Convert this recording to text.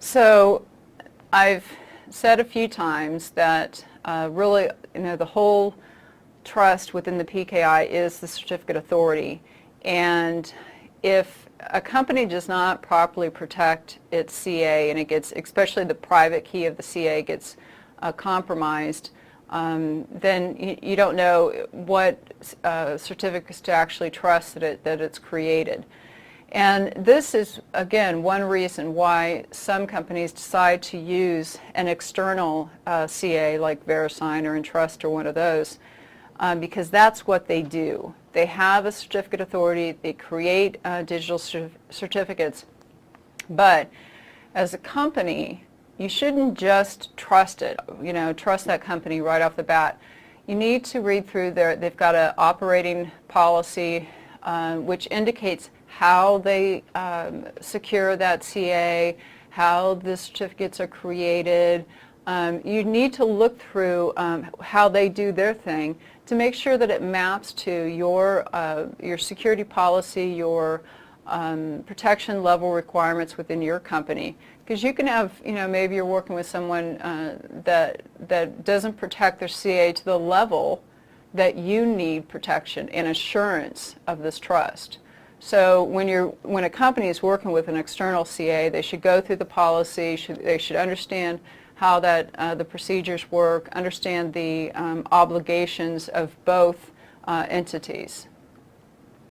So I've said a few times that really, the whole trust within the PKI is the certificate authority. And if a company does not properly protect its CA, and it gets, especially the private key of the CA gets compromised, then you don't know what certificates to actually trust that it's created. And this is, again, one reason why some companies decide to use an external CA like VeriSign or Entrust or one of those, because that's what they do. They have a certificate authority, they create digital certificates, but as a company, you shouldn't just trust it, trust that company right off the bat. You need to read through they've got an operating policy which indicates how they secure that CA, how the certificates are created. You need to look through how they do their thing to make sure that it maps to your security policy, your protection level requirements within your company. Because you can have, maybe you're working with someone that doesn't protect their CA to the level that you need protection and assurance of this trust. So when a company is working with an external CA, they should go through the policy, they should understand how the procedures work, understand the obligations of both entities.